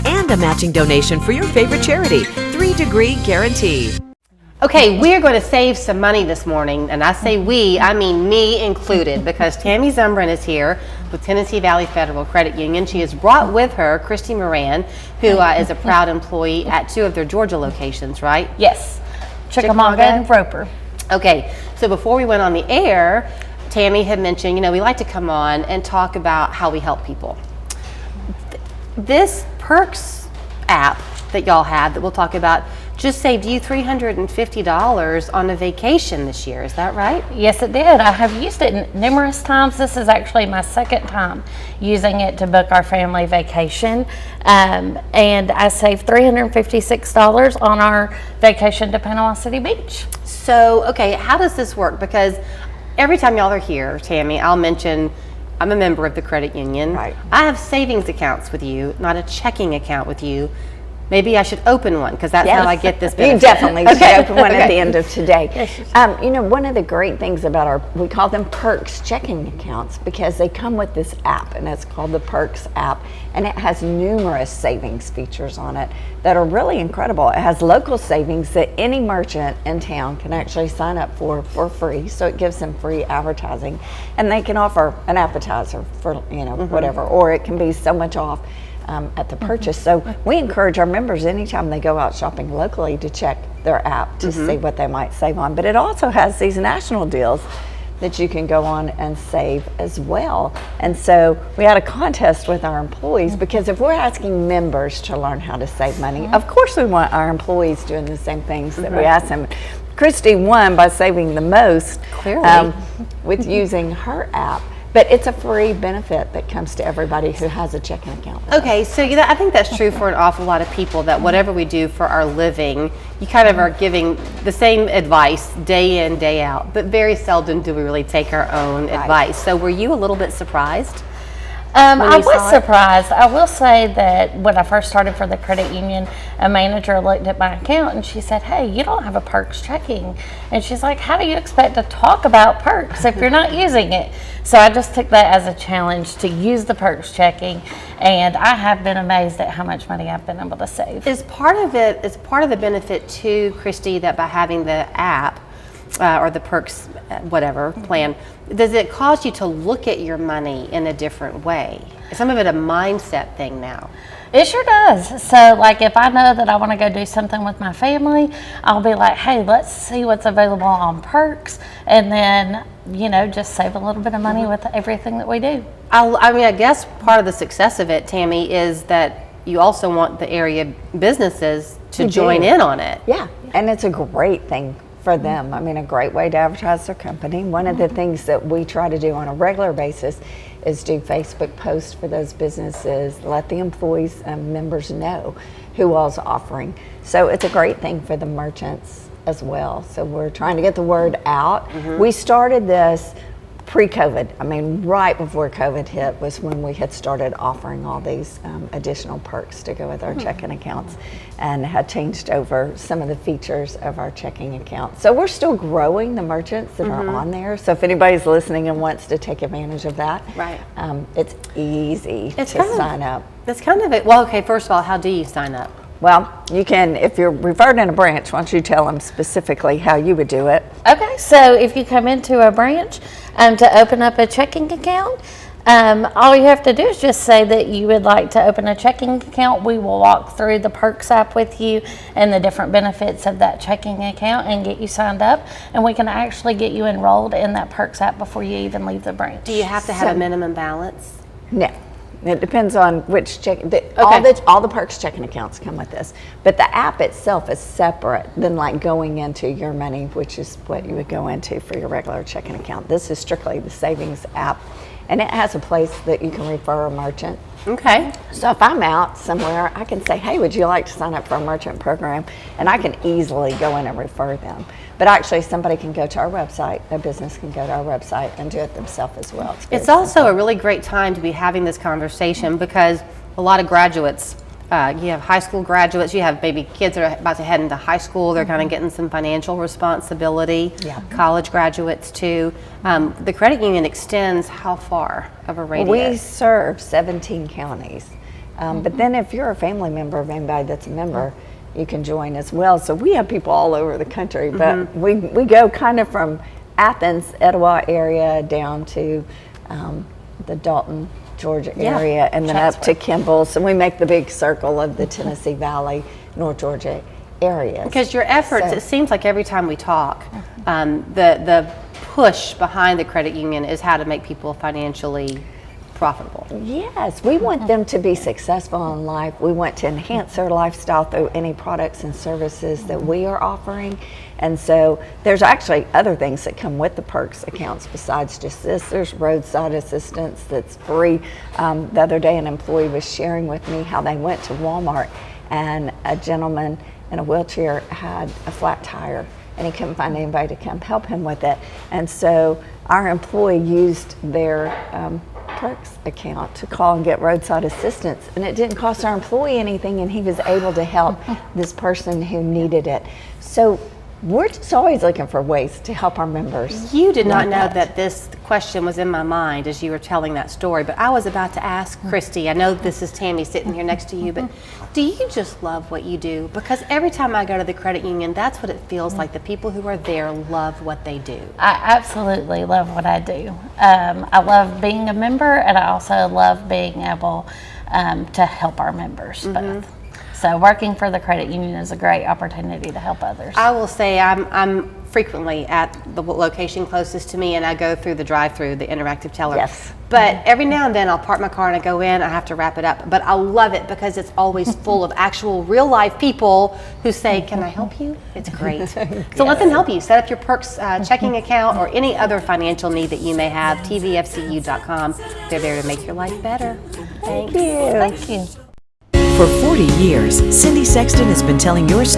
and a matching donation for your favorite charity. 3-degree guarantee. Okay, we are going to save some money this morning, and I say we, I mean me included, because Tammy Zumbrin is here with Tennessee Valley Federal Credit Union. She has brought with her Christy Moran, who is a proud employee at 2 of their Georgia locations, right? Yes, Chickamauga and Roper. Okay, so before we went on the air, Tammy had mentioned, we like to come on and talk about how we help people. This Perks app that y'all have that we'll talk about just saved you $350 on a vacation this year. Is that right? Yes, it did. I have used it numerous times. This is actually my second time using it to book our family vacation. And I saved $356 on our vacation to Panama City Beach. So, okay, how does this work? Because every time y'all are here, Tammy, I'll mention I'm a member of the credit union. Right. I have savings accounts with you, not a checking account with you. Maybe I should open one because that's how I get this benefit. You definitely should open one at the end of today. One of the great things about we call them Perks checking accounts because they come with this app, and it's called the Perks app, and it has numerous savings features on it that are really incredible. It has local savings that any merchant in town can actually sign up for free, so it gives them free advertising, and they can offer an appetizer for whatever, or it can be so much off at the purchase. So we encourage our members anytime they go out shopping locally to check their app to see what they might save on. But it also has these national deals that you can go on and save as well. And so we had a contest with our employees because if we're asking members to learn how to save money, of course we want our employees doing the same things that we ask them. Christy won by saving the most with using her app. But it's a free benefit that comes to everybody who has a checking account. Okay, so I think that's true for an awful lot of people, that whatever we do for our living, you kind of are giving the same advice day in, day out, but very seldom do we really take our own advice. So were you a little bit surprised? I was surprised. I will say that when I first started for the credit union, a manager looked at my account and she said, "Hey, you don't have a Perks checking." And she's like, "How do you expect to talk about Perks if you're not using it?" So I just took that as a challenge to use the Perks checking, and I have been amazed at how much money I've been able to save. Is part of the benefit too, Christy, that by having the app or the Perks whatever plan, does it cause you to look at your money in a different way? Is some of it a mindset thing now? It sure does. So like if I know that I want to go do something with my family, I'll be like, hey, let's see what's available on Perks, and then just save a little bit of money with everything that we do. I guess part of the success of it, Tammy, is that you also want the area businesses to join in on it. Yeah, and it's a great thing for them. A great way to advertise their company. One of the things that we try to do on a regular basis is do Facebook posts for those businesses, let the employees and members know who all's offering. So it's a great thing for the merchants as well. So we're trying to get the word out. We started this pre-COVID. Right before COVID hit was when we had started offering all these additional perks to go with our checking accounts, and had changed over some of the features of our checking account. So we're still growing the merchants that are on there. So if anybody's listening and wants to take advantage of that, it's easy to sign up. That's kind of it. Well, okay, first of all, how do you sign up? Well, you can, if you're referred in a branch, why don't you tell them specifically how you would do it? Okay, so if you come into a branch to open up a checking account, all you have to do is just say that you would like to open a checking account. We will walk through the Perks app with you and the different benefits of that checking account and get you signed up, and we can actually get you enrolled in that Perks app before you even leave the branch. Do you have to have a minimum balance? No. It depends on which check. All the Perks checking accounts come with this, but the app itself is separate than like going into your money, which is what you would go into for your regular checking account. This is strictly the savings app, and it has a place that you can refer a merchant. Okay. So if I'm out somewhere, I can say, hey, would you like to sign up for a merchant program? And I can easily go in and refer them. But actually, somebody can go to our website, a business can go to our website and do it themselves as well. It's also a really great time to be having this conversation because a lot of graduates, you have high school graduates, you have maybe kids that are about to head into high school, they're kind of getting some financial responsibility, college graduates too. The credit union extends how far of a radius? We serve 17 counties. But then if you're a family member of anybody that's a member, you can join as well. So we have people all over the country, but we go kind of from Athens, Etowah area down to the Dalton, Georgia area, and then up to Kimball. So we make the big circle of the Tennessee Valley, North Georgia area. Because your efforts, it seems like every time we talk, the push behind the credit union is how to make people financially profitable. Yes, we want them to be successful in life. We want to enhance their lifestyle through any products and services that we are offering. And so there's actually other things that come with the Perks accounts besides just this. There's roadside assistance that's free. The other day an employee was sharing with me how they went to Walmart and a gentleman in a wheelchair had a flat tire and he couldn't find anybody to come help him with it. And so our employee used their Perks account to call and get roadside assistance, and it didn't cost our employee anything, and he was able to help this person who needed it. So we're just always looking for ways to help our members. You did not know that this question was in my mind as you were telling that story, but I was about to ask Christy, I know this is Tammy sitting here next to you, but do you just love what you do? Because every time I go to the credit union, that's what it feels like. The people who are there love what they do. I absolutely love what I do. I love being a member, and I also love being able to help our members both. So working for the credit union is a great opportunity to help others. I will say I'm frequently at the location closest to me, and I go through the drive-through, the interactive teller. Yes. But every now and then I'll park my car and I go in, I have to wrap it up. But I love it because it's always full of actual real-life people who say, can I help you? It's great. So let them help you. Set up your Perks checking account or any other financial need that you may have. TVFCU.com. They're there to make your life better. Thank you. Thank you. For 40 years, Cindy Sexton has been telling your story.